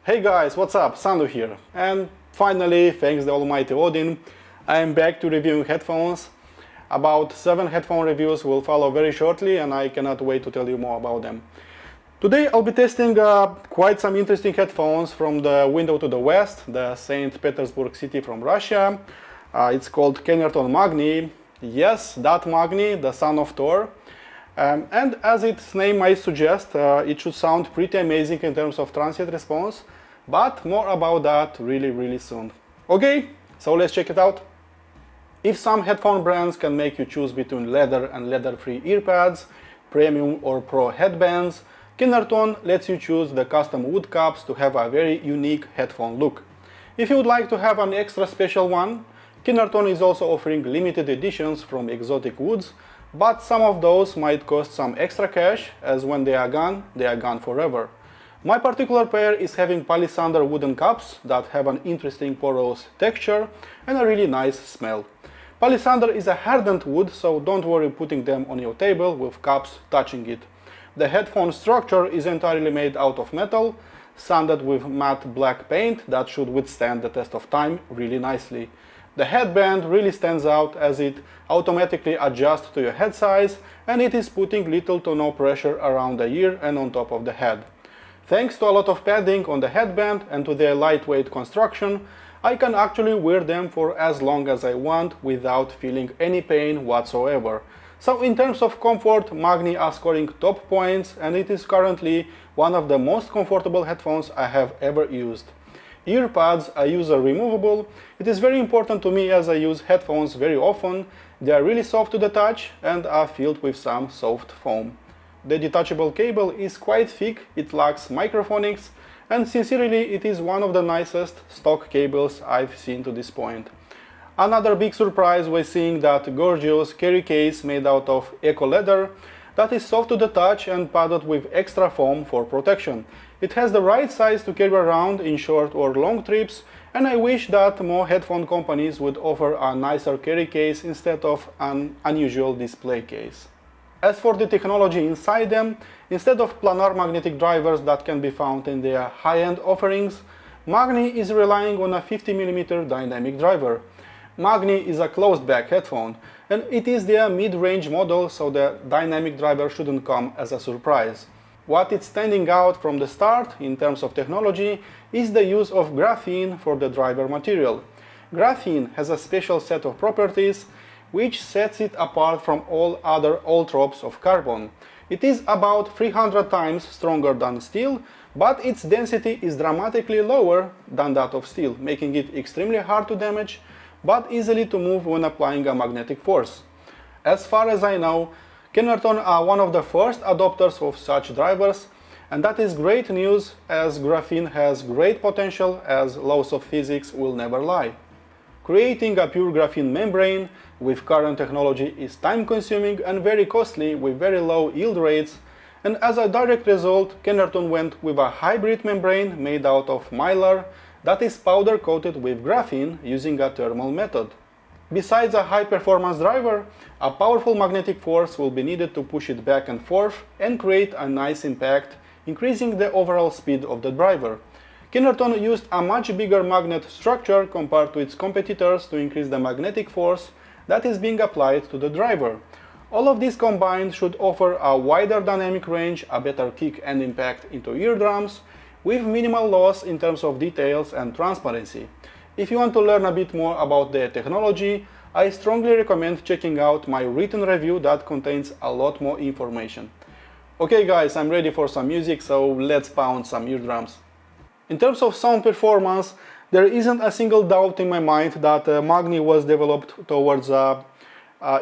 Hey guys, what's up? Sandu here. And finally, thanks the almighty Odin, I am back to reviewing headphones. About 7 headphone reviews will follow very shortly and I cannot wait to tell you more about them. Today I'll be testing quite some interesting headphones from the window to the west, the St. Petersburg city from Russia. It's called Kennerton Magni. Yes, that Magne, the son of Thor. And as its name might suggest, it should sound pretty amazing in terms of transient response, but more about that really soon. Okay, so let's check it out. If some headphone brands can make you choose between leather and leather-free earpads, premium or pro headbands, Kennerton lets you choose the custom wood caps to have a very unique headphone look. If you would like to have an extra special one, Kennerton is also offering limited editions from exotic woods, but some of those might cost some extra cash, as when they are gone forever. My particular pair is having palisander wooden cups that have an interesting porous texture and a really nice smell. Palisander is a hardened wood, so don't worry putting them on your table with cups touching it. The headphone structure is entirely made out of metal, sanded with matte black paint that should withstand the test of time really nicely. The headband really stands out as it automatically adjusts to your head size and it is putting little to no pressure around the ear and on top of the head. Thanks to a lot of padding on the headband and to their lightweight construction, I can actually wear them for as long as I want without feeling any pain whatsoever. So in terms of comfort, Magne are scoring top points and it is currently one of the most comfortable headphones I have ever used. Earpads are user removable. It is very important to me as I use headphones very often. They are really soft to the touch and are filled with some soft foam. The detachable cable is quite thick, it lacks microphonics, and sincerely it is one of the nicest stock cables I've seen to this point. Another big surprise was seeing that gorgeous carry case made out of eco leather that is soft to the touch and padded with extra foam for protection. It has the right size to carry around in short or long trips, and I wish that more headphone companies would offer a nicer carry case instead of an unusual display case. As for the technology inside them, instead of planar magnetic drivers that can be found in their high-end offerings, Magne is relying on a 50mm dynamic driver. Magne is a closed-back headphone, and it is their mid-range model, so the dynamic driver shouldn't come as a surprise. What is standing out from the start in terms of technology is the use of graphene for the driver material. Graphene has a special set of properties which sets it apart from all other allotropes of carbon. It is about 300 times stronger than steel, but its density is dramatically lower than that of steel, making it extremely hard to damage, but easily to move when applying a magnetic force. As far as I know, Kennerton are one of the first adopters of such drivers, and that is great news as graphene has great potential as laws of physics will never lie. Creating a pure graphene membrane with current technology is time-consuming and very costly with very low yield rates, and as a direct result, Kennerton went with a hybrid membrane made out of mylar that is powder-coated with graphene using a thermal method. Besides a high-performance driver, a powerful magnetic force will be needed to push it back and forth and create a nice impact, increasing the overall speed of the driver. Kennerton used a much bigger magnet structure compared to its competitors to increase the magnetic force that is being applied to the driver. All of these combined should offer a wider dynamic range, a better kick and impact into eardrums, with minimal loss in terms of details and transparency. If you want to learn a bit more about the technology, I strongly recommend checking out my written review that contains a lot more information. Okay guys, I'm ready for some music, so let's pound some eardrums. In terms of sound performance, there isn't a single doubt in my mind that Magne was developed towards an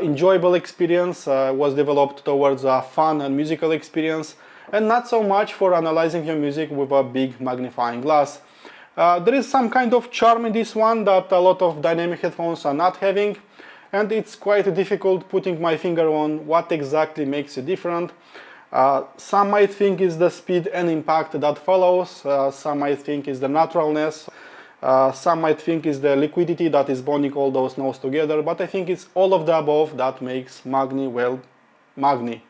enjoyable experience, was developed towards a fun and musical experience, and not so much for analyzing your music with a big magnifying glass. There is some kind of charm in this one that a lot of dynamic headphones are not having, and it's quite difficult putting my finger on what exactly makes it different. Some might think it's the speed and impact that follows, some might think it's the naturalness, some might think it's the liquidity that is bonding all those notes together, but I think it's all of the above that makes Magne, well, Magne.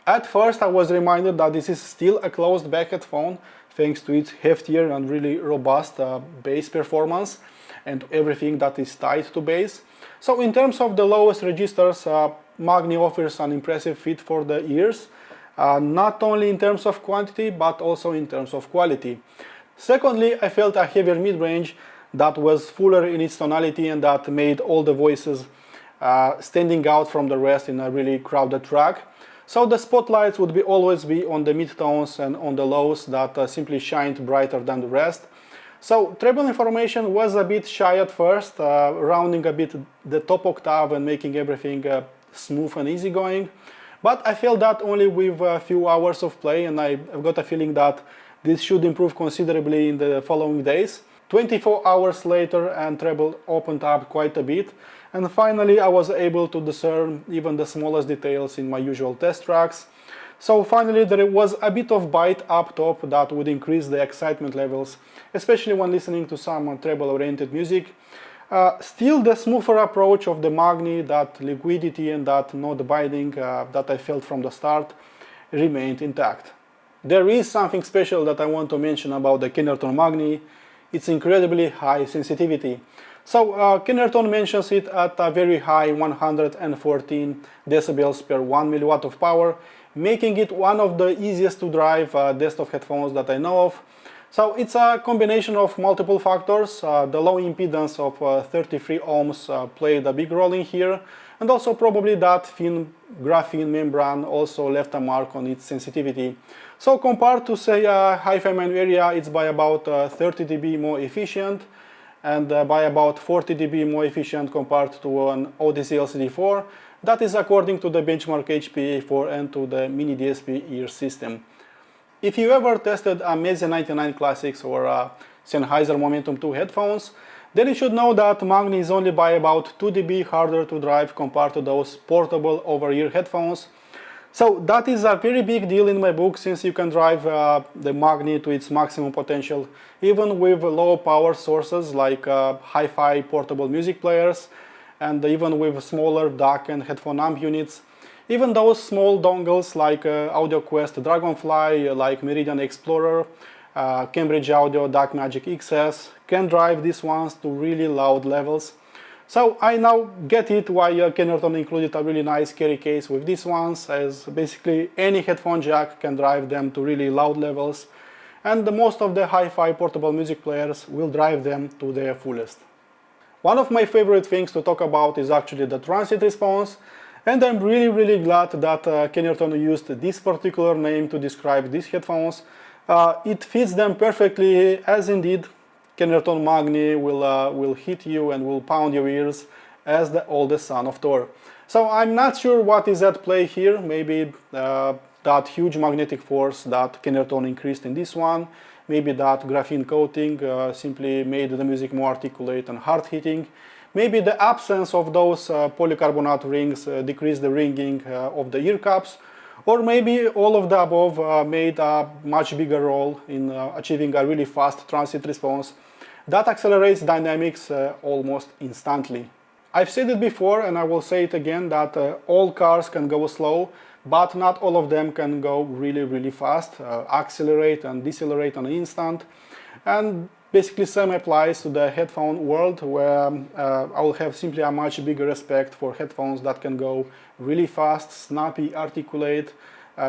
At first I was reminded that this is still a closed back headphone, thanks to its heftier and really robust bass performance and everything that is tied to bass. So in terms of the lowest registers, Magne offers an impressive fit for the ears, not only in terms of quantity but also in terms of quality. Secondly, I felt a heavier mid-range that was fuller in its tonality and that made all the voices standing out from the rest in a really crowded track. So the spotlights would always be on the mid-tones and on the lows that simply shined brighter than the rest. So treble information was a bit shy at first, rounding a bit the top octave and making everything smooth and easygoing. But I felt that only with a few hours of play, and I've got a feeling that this should improve considerably in the following days. 24 hours later and treble opened up quite a bit, and finally I was able to discern even the smallest details in my usual test tracks. So finally there was a bit of bite up top that would increase the excitement levels, especially when listening to some treble-oriented music. Still, the smoother approach of the Magne, that liquidity and that note binding that I felt from the start, remained intact. There is something special that I want to mention about the Kennerton Magni. It's incredibly high sensitivity. So Kennerton mentions it at a very high 114 decibels per 1 milliwatt of power, making it one of the easiest to drive desktop headphones that I know of. So it's a combination of multiple factors. The low impedance of 33 ohms played a big role in here, and also probably that thin graphene membrane also left a mark on its sensitivity. So compared to, say, a hi-fi menu area, it's by about 30 dB more efficient, and by about 40 dB more efficient compared to an Odyssey LCD4. That is according to the benchmark HPA4 and to the mini DSP ear system. If you ever tested a Meze 99 Classics or Sennheiser Momentum 2 headphones, then you should know that Magne is only by about 2 dB harder to drive compared to those portable over-ear headphones. So that is a very big deal in my book, since you can drive the Magne to its maximum potential even with low power sources like hi-fi portable music players, and even with smaller DAC and headphone amp units. Even those small dongles like AudioQuest Dragonfly, like Meridian Explorer, Cambridge Audio DAC Magic XS can drive these ones to really loud levels. So I now get it why Kennerton included a really nice carry case with these ones, as basically any headphone jack can drive them to really loud levels, and most of the hi-fi portable music players will drive them to their fullest. One of my favorite things to talk about is actually the transient response, and I'm really glad that Kennerton used this particular name to describe these headphones. It fits them perfectly, as indeed Kennerton Magni will hit you and will pound your ears as the oldest son of Thor. So I'm not sure what is at play here. Maybe that huge magnetic force that Kennerton increased in this one. Maybe that graphene coating simply made the music more articulate and hard-hitting. Maybe the absence of those polycarbonate rings decreased the ringing of the ear cups. Or maybe all of the above made a much bigger role in achieving a really fast transient response that accelerates dynamics almost instantly. I've said it before and I will say it again, that all cars can go slow, but not all of them can go really fast, accelerate and decelerate on an instant. And basically same applies to the headphone world, where I will have simply a much bigger respect for headphones that can go really fast, snappy, articulate,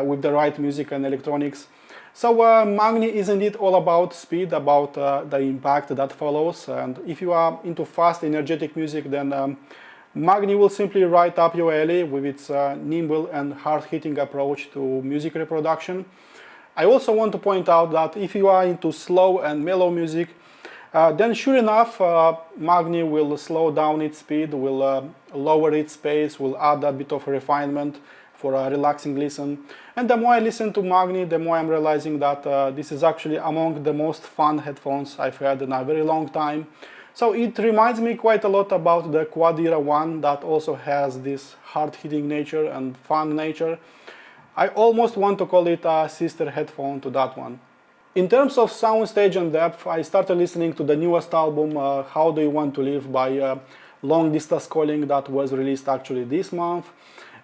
with the right music and electronics. So Magne is indeed all about speed, about the impact that follows, and if you are into fast, energetic music, then Magne will simply right up your alley with its nimble and hard-hitting approach to music reproduction. I also want to point out that if you are into slow and mellow music, then sure enough, Magne will slow down its speed, will lower its pace, will add that bit of refinement for a relaxing listen. And the more I listen to Magne, the more I'm realizing that this is actually among the most fun headphones I've had in a very long time. So it reminds me quite a lot about the Quad Era 1 that also has this hard-hitting nature and fun nature. I almost want to call it a sister headphone to that one. In terms of soundstage and depth, I started listening to the newest album, How Do You Want to Live by Long Distance Calling, that was released actually this month.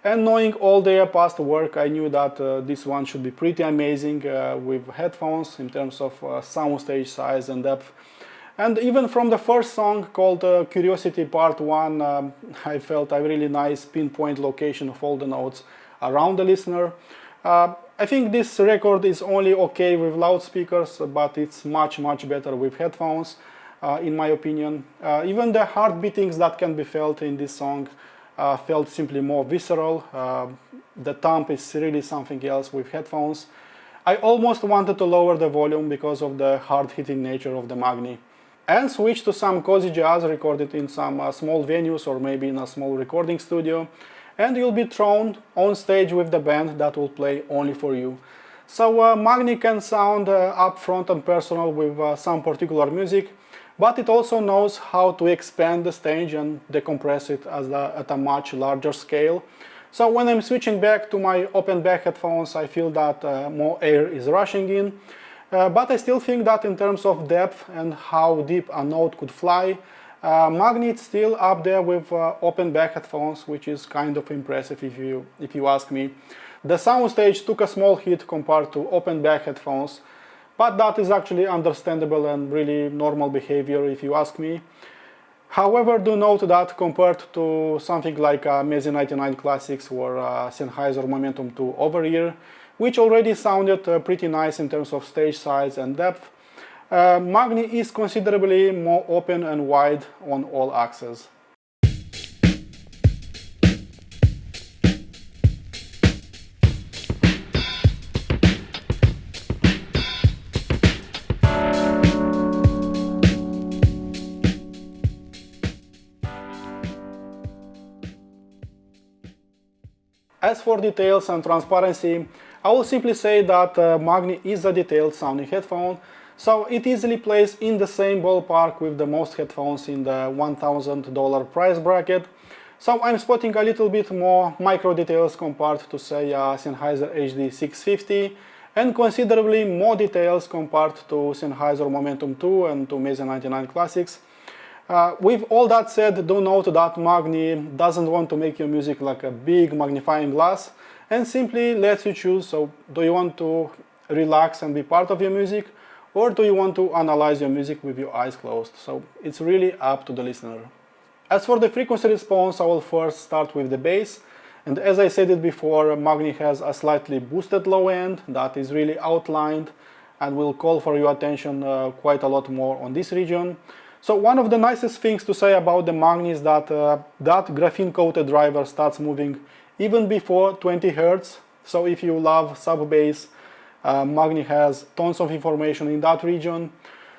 And knowing all their past work, I knew that this one should be pretty amazing with headphones in terms of soundstage size and depth. And even from the first song called Curiosity Part 1, I felt a really nice pinpoint location of all the notes around the listener. I think this record is only okay with loudspeakers, but it's much better with headphones, in my opinion. Even the heart beatings that can be felt in this song felt simply more visceral. The thump is really something else with headphones. I almost wanted to lower the volume because of the hard-hitting nature of the Magni. And switch to some cozy jazz recorded in some small venues or maybe in a small recording studio. And you'll be thrown on stage with the band that will play only for you. So Magni can sound upfront and personal with some particular music, but it also knows how to expand the stage and decompress it at a much larger scale. So when I'm switching back to my open back headphones, I feel that more air is rushing in. But I still think that in terms of depth and how deep a note could fly, Magne is still up there with open back headphones, which is kind of impressive if you ask me. The Soundstage took a small hit compared to open back headphones, but that is actually understandable and really normal behavior if you ask me. However, do note that compared to something like Meze 99 Classics or Sennheiser Momentum 2 Over-Ear, which already sounded pretty nice in terms of stage size and depth, Magne is considerably more open and wide on all axes. As for details and transparency, I will simply say that Magne is a detailed sounding headphone, so it easily plays in the same ballpark with the most headphones in the $1,000 price bracket. So I'm spotting a little bit more micro details compared to, say, Sennheiser HD 650, and considerably more details compared to Sennheiser Momentum 2 and to Meze 99 Classics. With all that said, do note that Magne doesn't want to make your music like a big magnifying glass and simply lets you choose. So do you want to relax and be part of your music, or do you want to analyze your music with your eyes closed? So it's really up to the listener. As for the frequency response, I will first start with the bass. And as I said it before, Magne has a slightly boosted low end that is really outlined and will call for your attention quite a lot more on this region. So one of the nicest things to say about the Magne is that that graphene-coated driver starts moving even before 20 Hz. So if you love sub-bass, Magne has tons of information in that region.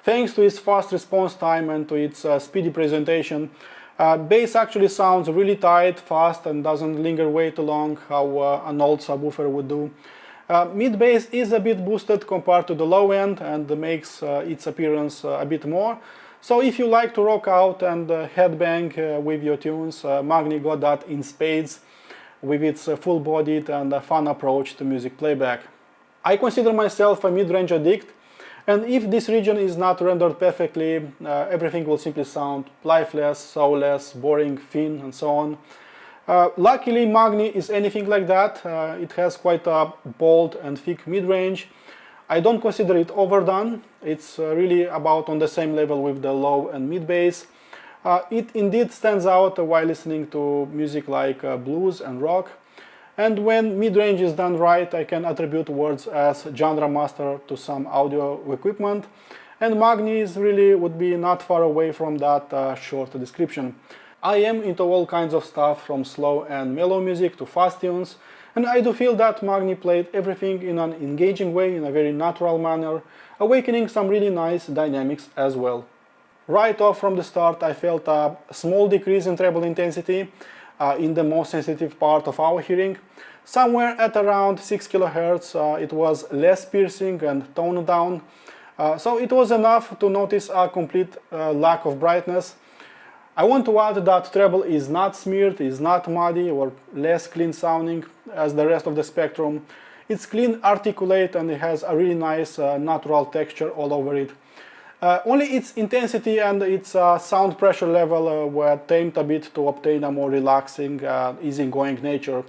Thanks to its fast response time and to its speedy presentation, bass actually sounds really tight, fast, and doesn't linger way too long, how an old subwoofer would do. Mid-bass is a bit boosted compared to the low end and makes its appearance a bit more. So if you like to rock out and headbang with your tunes, Magne got that in spades with its full-bodied and fun approach to music playback. I consider myself a mid-range addict, and if this region is not rendered perfectly, everything will simply sound lifeless, soulless, boring, thin, and so on. Luckily, Magne is anything like that. It has quite a bold and thick mid-range. I don't consider it overdone. It's really about on the same level with the low and mid-bass. It indeed stands out while listening to music like blues and rock. And when mid-range is done right, I can attribute words as genre master to some audio equipment. And Magne really would be not far away from that short description. I am into all kinds of stuff, from slow and mellow music to fast tunes. And I do feel that Magne played everything in an engaging way, in a very natural manner, awakening some really nice dynamics as well. Right off from the start, I felt a small decrease in treble intensity in the most sensitive part of our hearing. Somewhere at around 6 kHz, it was less piercing and toned down. So it was enough to notice a complete lack of brightness. I want to add that treble is not smeared, is not muddy or less clean sounding as the rest of the spectrum. It's clean, articulate, and it has a really nice natural texture all over it. Only its intensity and its sound pressure level were tamed a bit to obtain a more relaxing, easygoing nature.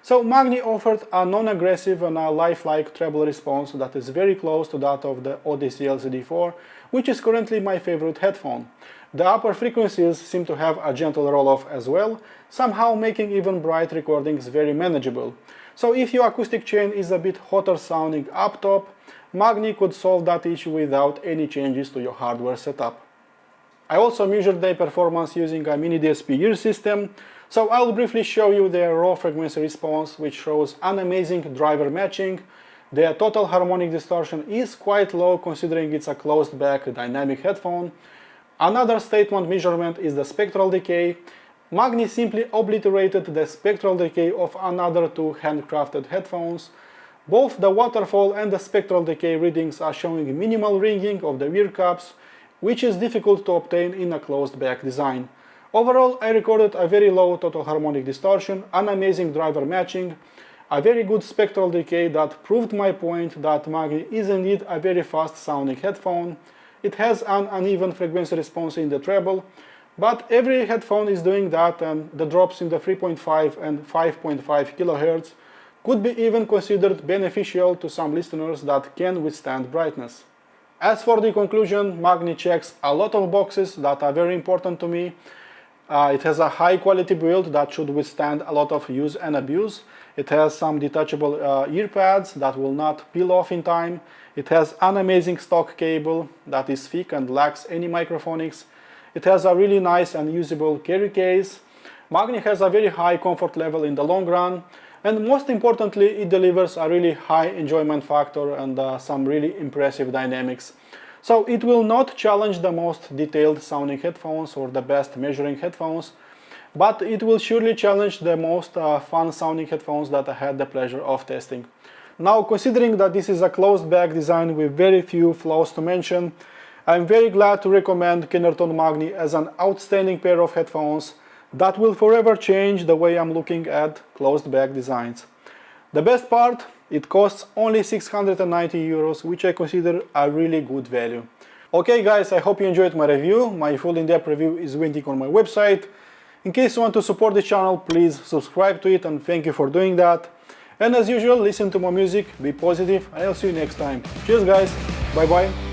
So Magne offered a non-aggressive and a lifelike treble response that is very close to that of the Odyssey LCD4, which is currently my favorite headphone. The upper frequencies seem to have a gentle roll-off as well, somehow making even bright recordings very manageable. So if your acoustic chain is a bit hotter sounding up top, Magne could solve that issue without any changes to your hardware setup. I also measured their performance using a mini DSP ear system, so I'll briefly show you their raw frequency response, which shows an amazing driver matching. Their total harmonic distortion is quite low considering it's a closed back dynamic headphone. Another statement measurement is the spectral decay. Magne simply obliterated the spectral decay of another two handcrafted headphones. Both the waterfall and the spectral decay readings are showing minimal ringing of the ear cups, which is difficult to obtain in a closed back design. Overall, I recorded a very low total harmonic distortion, an amazing driver matching, a very good spectral decay that proved my point that Magne is indeed a very fast sounding headphone. It has an uneven frequency response in the treble, but every headphone is doing that, and the drops in the 3.5 and 5.5 kHz could be even considered beneficial to some listeners that can withstand brightness. As for the conclusion, Magne checks a lot of boxes that are very important to me. It has a high quality build that should withstand a lot of use and abuse. It has some detachable ear pads that will not peel off in time. It has an amazing stock cable that is thick and lacks any microphonics. It has a really nice and usable carry case. Magne has a very high comfort level in the long run. And most importantly, it delivers a really high enjoyment factor and some really impressive dynamics. So it will not challenge the most detailed sounding headphones or the best measuring headphones, but it will surely challenge the most fun sounding headphones that I had the pleasure of testing. Now, considering that this is a closed back design with very few flaws to mention, I'm very glad to recommend Kennerton Magni as an outstanding pair of headphones that will forever change the way I'm looking at closed back designs. The best part, it costs only 690 euros, which I consider a really good value. Okay guys, I hope you enjoyed my review. My full in-depth review is waiting on my website. In case you want to support the channel, please subscribe to it, and thank you for doing that. And as usual, listen to more music, be positive, and I'll see you next time. Cheers guys, bye bye.